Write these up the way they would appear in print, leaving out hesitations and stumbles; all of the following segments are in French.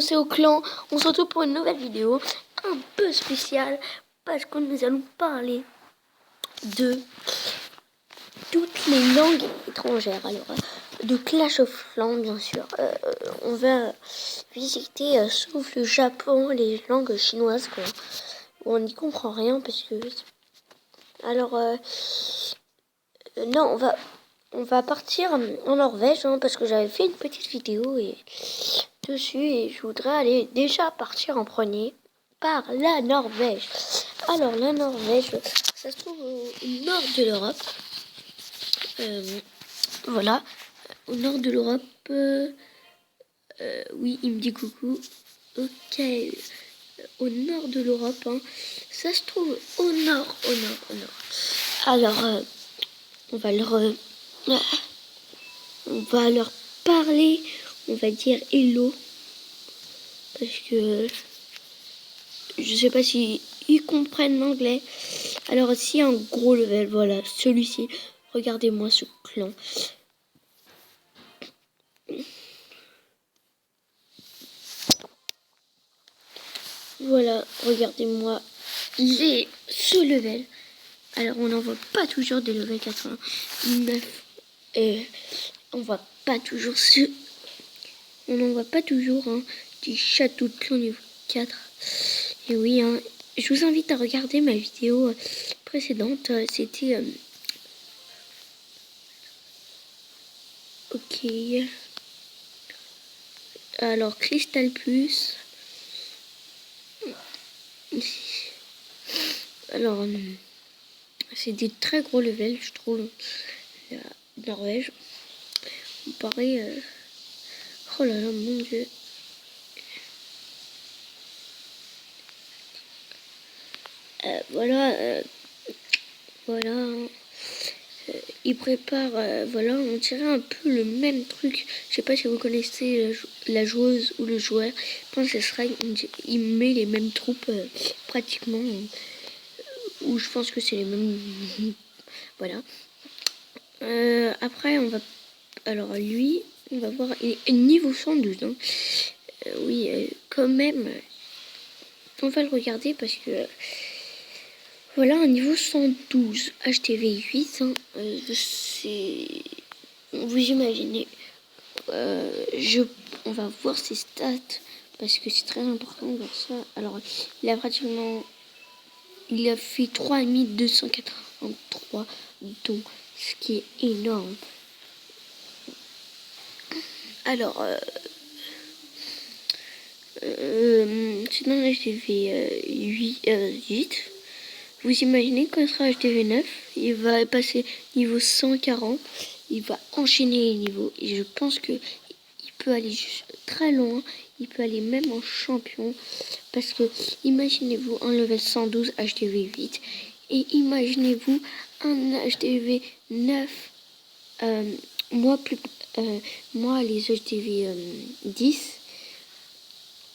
c'est au clan. On se retrouve pour une nouvelle vidéo un peu spéciale parce que nous allons parler de toutes les langues étrangères. Alors, de Clash of Clans, bien sûr. On va visiter, sauf le Japon, les langues chinoises, quoi. On n'y comprend rien parce que... Alors, non, on va partir en Norvège, hein, parce que j'avais fait une petite vidéo dessus et je voudrais aller déjà partir en premier par la Norvège. Alors, la Norvège, ça se trouve au nord de l'Europe. Voilà, au nord de l'Europe. Oui, il me dit coucou. Ok, au nord de l'Europe, hein. Ça se trouve au nord. Alors, on va leur parler, on va dire hello, parce que je sais pas si ils comprennent l'anglais. Alors si un gros level, voilà, celui-ci, regardez-moi ce clan. Voilà, regardez-moi ce level. Alors on n'en voit pas toujours des levels 89. On voit pas toujours on n'en voit pas toujours, hein, des châteaux de clan niveau 4. Et oui, hein, je vous invite à regarder ma vidéo précédente. C'était... ok. Alors, Crystal Plus. Alors, c'est des très gros levels, je trouve. La Norvège. Comparé... oh là là, mon Dieu. Voilà. Il prépare, voilà, on dirait un peu le même truc. Je sais pas si vous connaissez la joueuse ou le joueur. Princess Rai, il met les mêmes troupes pratiquement. Ou je pense que c'est les mêmes. Voilà. Après, on va. Alors, lui, on va voir. Il est niveau 112. Hein. Oui, quand même. On va le regarder parce que. Voilà, un niveau 112, HTV 8, hein, c'est... Vous imaginez, on va voir ses stats, parce que c'est très important de voir ça. Alors, il a fait 3283, donc, ce qui est énorme. Alors, sinon, HTV 8... Vous imaginez quand il sera HTV 9, il va passer niveau 140, il va enchaîner les niveaux et je pense que il peut aller très loin, il peut aller même en champion parce que imaginez-vous un level 112 HTV 8 et imaginez-vous un HTV 9, moi les HTV 10,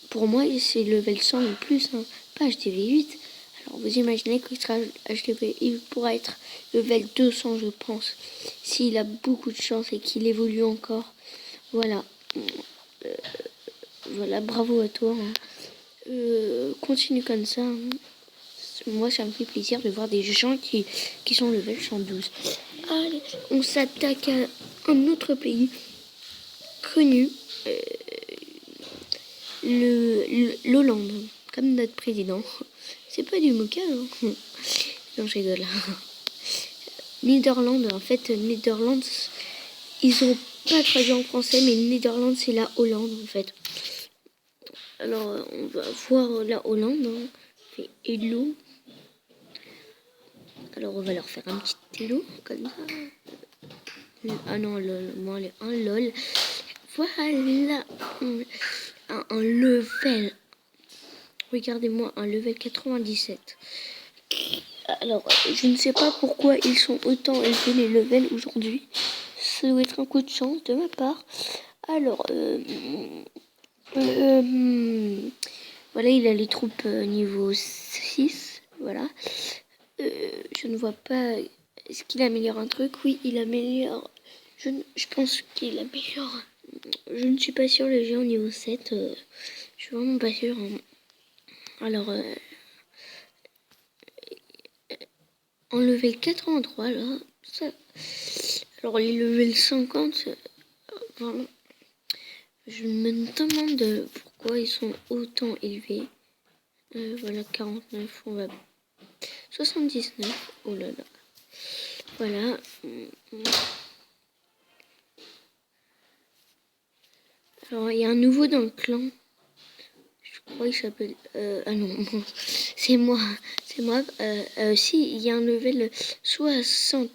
pour moi c'est level 100 ou plus, hein, pas HTV 8. Alors vous imaginez qu'il sera HTV, il pourra être level 200 je pense, s'il a beaucoup de chance et qu'il évolue encore. Voilà, voilà, bravo à toi. Hein. Continue comme ça. Hein. Moi ça me fait plaisir de voir des gens qui sont level 112. Allez, on s'attaque à un autre pays connu, l'Hollande, comme notre président. C'est pas du mocha, hein. Non, je rigole. Netherlands, en fait, Netherlands, ils ont pas traduit en français, mais Netherlands, c'est la Hollande, en fait. Alors, on va voir la Hollande. Hein. On fait hello. Alors, on va leur faire un petit hello, comme ça. Ah non, lol, moi, un lol. Voilà. Un level. Regardez-moi, un level 97. Alors, je ne sais pas pourquoi ils sont autant élevés les levels aujourd'hui. Ça doit être un coup de chance de ma part. Alors, voilà, il a les troupes niveau 6. Voilà. Je ne vois pas... Est-ce qu'il améliore un truc? Oui, il améliore... Je pense qu'il améliore je ne suis pas sûre, le géant niveau 7. Je suis vraiment pas sûre. Hein. Alors, en level 83, là, ça... Alors, les level 50, vraiment, je me demande pourquoi ils sont autant élevés. Voilà, 49, on va... 79, oh là là. Voilà. Alors, il y a un nouveau dans le clan. Je crois qu'il s'appelle... ah non, c'est moi. C'est moi. Si, il y a un level 60...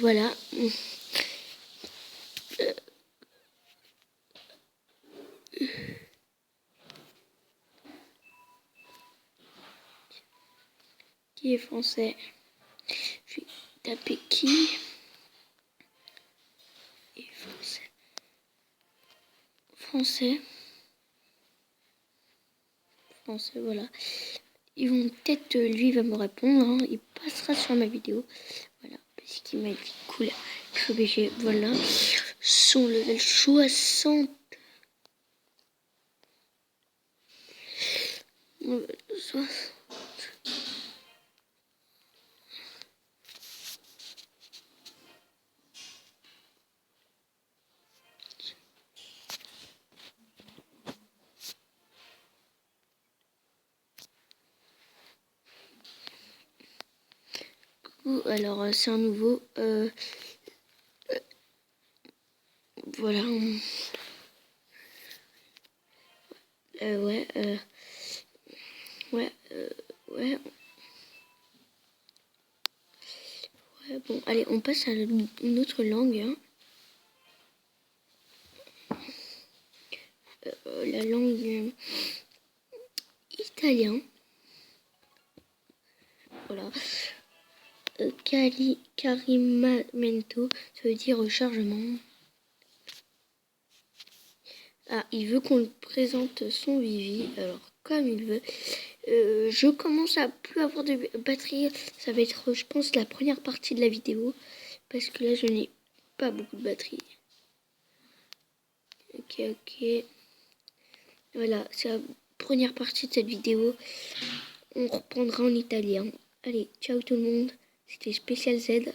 voilà. Qui est français? Je vais taper qui est français. Français, voilà. Ils vont peut-être, lui va me répondre, hein. Il passera sur ma vidéo. Voilà, parce qu'il m'a dit cool. Je suis obligée, voilà. Son level 60. Alors, c'est un nouveau. Voilà. Ouais. Ouais. Ouais. Ouais. Bon, allez, on passe à une autre langue. Hein. La langue italien. Voilà. Carimamento, ça veut dire rechargement. Ah, il veut qu'on lui présente son Vivi. Alors, comme il veut. Je commence à plus avoir de batterie. Ça va être, je pense, la première partie de la vidéo. Parce que là, je n'ai pas beaucoup de batterie. Ok. Voilà, c'est la première partie de cette vidéo. On reprendra en italien. Allez, ciao tout le monde. C'était Spécial Z.